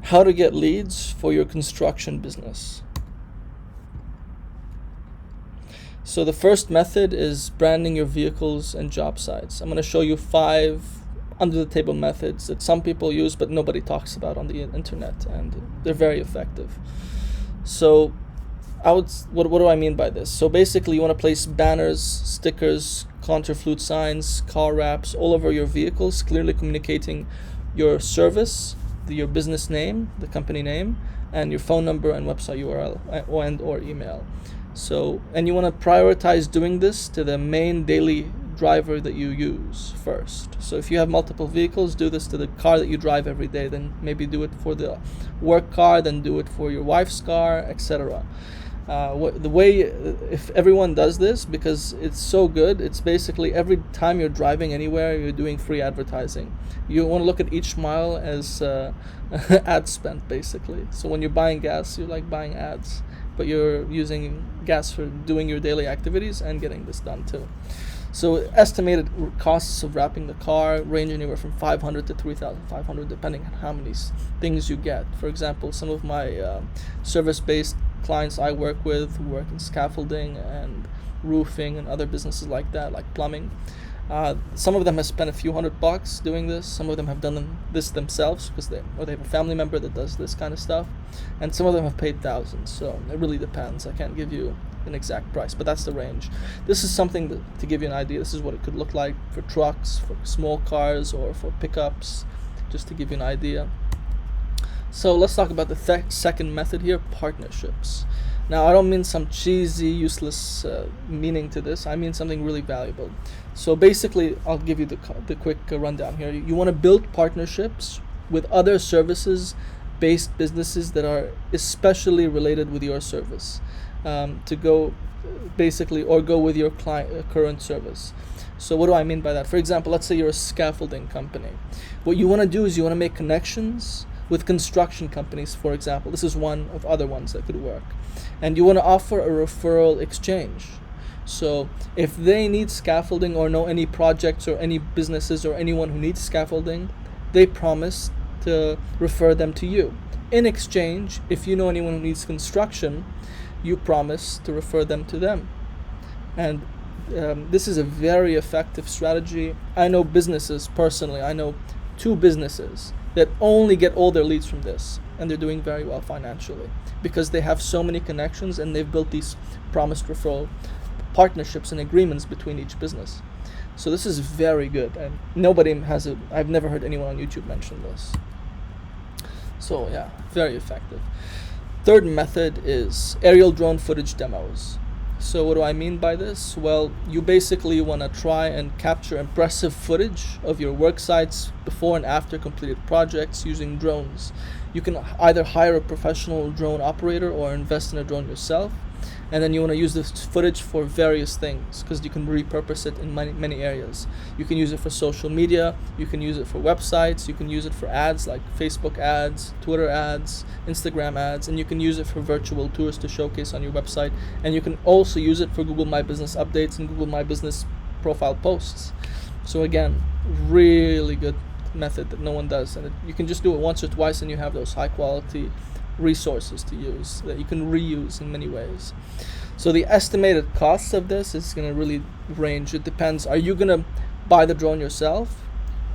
How to get leads for your construction business. So the first method is branding your vehicles and job sites. I'm going to show you 5 under the table methods that some people use but nobody talks about on the internet, and they're very effective. So what do I mean by this? So basically you want to place banners, stickers, counterflute signs, car wraps all over your vehicles, clearly communicating your service, your business name, the company name, and your phone number and website URL and or email. So, and you want to prioritize doing this to the main daily driver that you use first. So if you have multiple vehicles, do this to the car that you drive every day, then maybe do it for the work car, then do it for your wife's car, etc. The way, if everyone does this, because it's so good, it's basically every time you're driving anywhere, you're doing free advertising. You want to look at each mile as ad spent, basically. So when you're buying gas, you're like buying ads, but you're using gas for doing your daily activities and getting this done too. So estimated costs of wrapping the car range anywhere from $500 to $3,500, depending on how many things you get. For example, some of my service-based clients I work with, who work in scaffolding and roofing and other businesses like that, like plumbing, some of them have spent a few $100 doing this. Some of them have done this themselves because they have a family member that does this kind of stuff, and some of them have paid thousands. So it really depends. I can't give you an exact price, but that's the range. This is something to give you an idea. This is what it could look like for trucks, for small cars, or for pickups, just to give you an idea. So let's talk about the second method here, partnerships. Now, I don't mean some cheesy, useless meaning to this. I mean something really valuable. So basically, I'll give you the quick rundown here. You want to build partnerships with other services-based businesses that are especially related with your service, to go basically, or go with your current service. So what do I mean by that? For example, let's say you're a scaffolding company. What you want to do is you want to make connections with construction companies, for example. This is one of other ones that could work. And you want to offer a referral exchange. So if they need scaffolding or know any projects or any businesses or anyone who needs scaffolding, they promise to refer them to you. In exchange, if you know anyone who needs construction, you promise to refer them to them. And this is a very effective strategy. I know businesses personally. I know 2 businesses that only get all their leads from this, and they're doing very well financially because they have so many connections and they've built these promised referral partnerships and agreements between each business. So this is very good, and I've never heard anyone on YouTube mention this. So yeah, very effective. Third method is aerial drone footage demos. So what do I mean by this? Well, you basically want to try and capture impressive footage of your work sites before and after completed projects using drones. You can either hire a professional drone operator or invest in a drone yourself. And then you want to use this footage for various things because you can repurpose it in many areas. You can use it for social media, you can use it for websites, you can use it for ads like Facebook ads, Twitter ads, Instagram ads, and you can use it for virtual tours to showcase on your website. And you can also use it for Google My Business updates and Google My Business profile posts. So again, really good method that no one does, and you can just do it once or twice and you have those high quality resources to use that you can reuse in many ways. So the estimated cost of this is going to really range. It depends. Are you going to buy the drone yourself,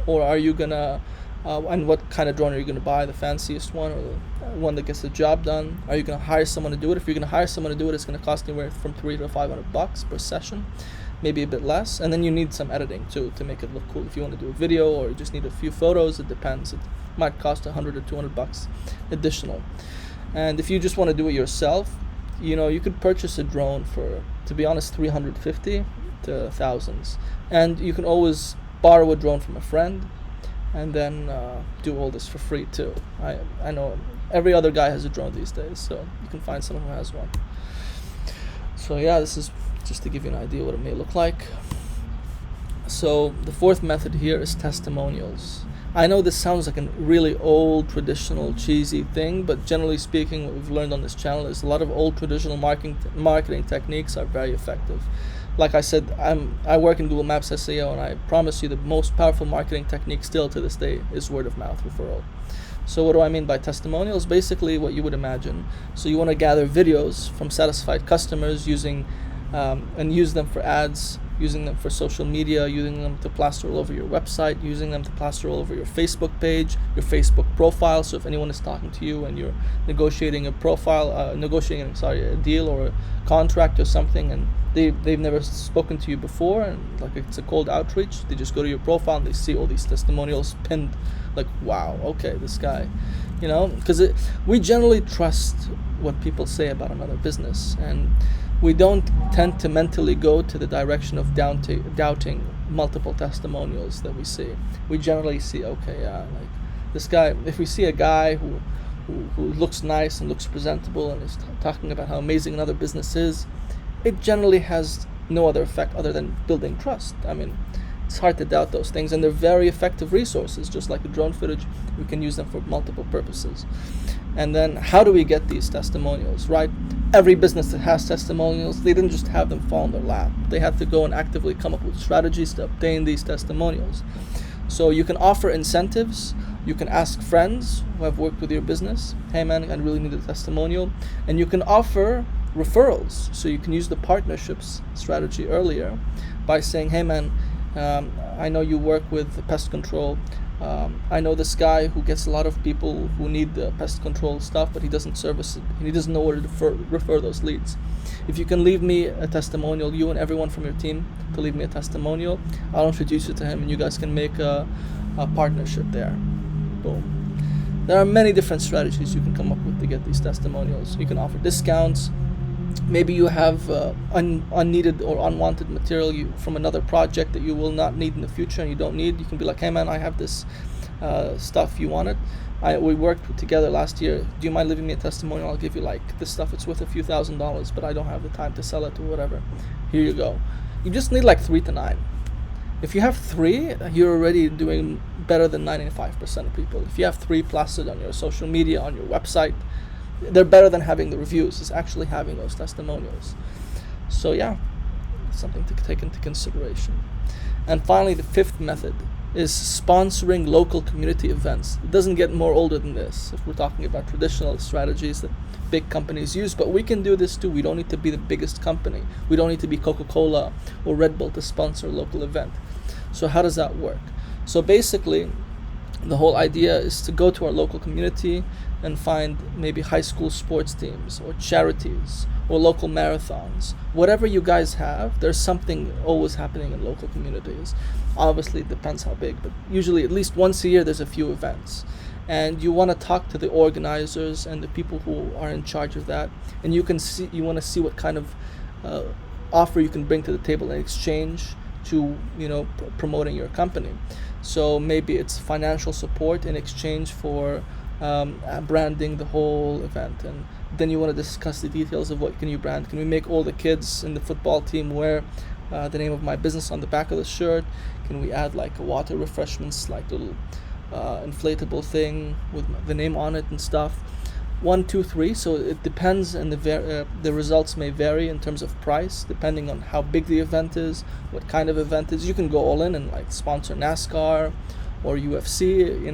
or are you going to and what kind of drone are you going to buy? The fanciest one, or the one that gets the job done? Are you going to hire someone to do it? If you're going to hire someone to do it, it's going to cost anywhere from $300 to $500 per session, maybe a bit less. And then you need some editing too to make it look cool. If you want to do a video or you just need a few photos, it depends. It might cost $100 or $200 additional. And if you just want to do it yourself, you could purchase a drone for, to be honest, $350 to thousands. And you can always borrow a drone from a friend and then do all this for free too. I know every other guy has a drone these days, so you can find someone who has one. So yeah, this is just to give you an idea what it may look like. So the fourth method here is testimonials. I know this sounds like a really old, traditional, cheesy thing, but generally speaking, what we've learned on this channel is a lot of old traditional marketing techniques are very effective. Like I said, I work in Google Maps SEO, and I promise you the most powerful marketing technique still to this day is word of mouth referral. So what do I mean by testimonials? Basically what you would imagine. So you want to gather videos from satisfied customers using and use them for ads, using them for social media, using them to plaster all over your website, using them to plaster all over your Facebook page, your Facebook profile. So if anyone is talking to you and you're negotiating a deal or a contract or something, and they've never spoken to you before, and like it's a cold outreach, they just go to your profile and they see all these testimonials pinned, like, wow, okay, this guy, because we generally trust what people say about another business, and we don't tend to mentally go to the direction of doubting multiple testimonials that we see. We generally see, okay, yeah, like this guy, if we see a guy who looks nice and looks presentable and is talking about how amazing another business is, it generally has no other effect other than building trust. I mean, it's hard to doubt those things, and they're very effective resources, just like the drone footage. We can use them for multiple purposes. And then how do we get these testimonials, right? Every business that has testimonials, they didn't just have them fall in their lap. They had to go and actively come up with strategies to obtain these testimonials. So you can offer incentives. You can ask friends who have worked with your business, hey man, I really need a testimonial. And you can offer referrals. So you can use the partnerships strategy earlier by saying, hey man, I know you work with pest control. I know this guy who gets a lot of people who need the pest control stuff, but he doesn't service it, and he doesn't know where to refer those leads. If you can leave me a testimonial, you and everyone from your team to leave me a testimonial, I'll introduce you to him, and you guys can make a partnership there. Boom. There are many different strategies you can come up with to get these testimonials. You can offer discounts. Maybe you have unneeded or unwanted material from another project that you will not need in the future and you don't need. You can be like, hey man, I have this stuff, you want it? We worked together last year. Do you mind leaving me a testimonial? I'll give you like this stuff. It's worth a few $1,000s, but I don't have the time to sell it or whatever. Here you go. You just need like 3 to 9. If you have 3, you're already doing better than 95% of people. If you have 3 plastered on your social media, on your website, they're better than having the reviews. It's actually having those testimonials. So yeah, something to take into consideration. And finally, the 5th method is sponsoring local community events. It doesn't get more older than this if we're talking about traditional strategies that big companies use, but we can do this too. We don't need to be the biggest company. We don't need to be Coca-Cola or Red Bull to sponsor a local event. So how does that work? So basically, the whole idea is to go to our local community and find maybe high school sports teams or charities or local marathons. Whatever you guys have, there's something always happening in local communities. Obviously, it depends how big, but usually at least once a year there's a few events. And you want to talk to the organizers and the people who are in charge of that. And you want to see what kind of offer you can bring to the table in exchange to promoting your company. So maybe it's financial support in exchange for branding the whole event, and then you want to discuss the details of what can you brand. Can we make all the kids in the football team wear the name of my business on the back of the shirt? Can we add like a water refreshments, like little inflatable thing with the name on it and stuff? 1, 2, 3. So it depends, and the results may vary in terms of price depending on how big the event is, what kind of event is. You can go all in and like sponsor NASCAR or UFC.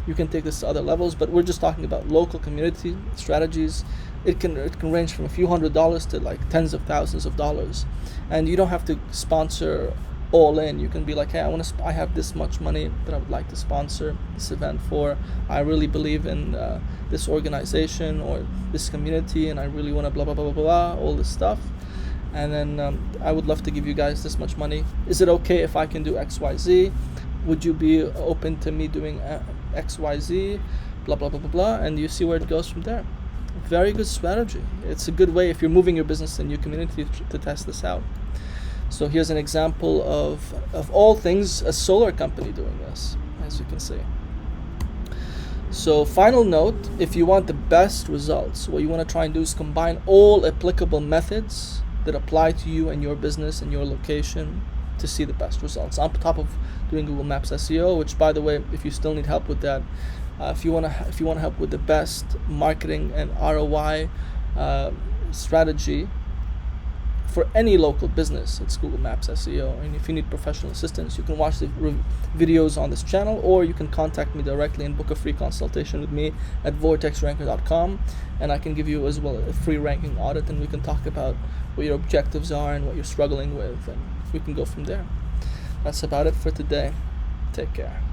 You can take this to other levels, but we're just talking about local community strategies. It can range from a few $100s to like tens of thousands of dollars, and you don't have to sponsor all in. You can be like, hey, I have this much money that I would like to sponsor this event for. I really believe in this organization or this community, and I really want to blah blah blah blah blah, all this stuff. And then I would love to give you guys this much money. Is it okay if I can do XYZ? Would you be open to me doing XYZ? Blah blah blah blah blah, and you see where it goes from there. Very good strategy. It's a good way if you're moving your business to a new community to test this out. So here's an example of all things a solar company doing this, as you can see. So final note, if you want the best results, what you want to try and do is combine all applicable methods that apply to you and your business and your location to see the best results. On top of doing Google Maps SEO, which by the way, if you still need help with that, if you want to help with the best marketing and ROI strategy for any local business, it's Google Maps SEO. And if you need professional assistance, you can watch the videos on this channel, or you can contact me directly and book a free consultation with me at vortexranker.com, and I can give you as well a free ranking audit, and we can talk about what your objectives are and what you're struggling with, and we can go from there. That's about it for today. Take care.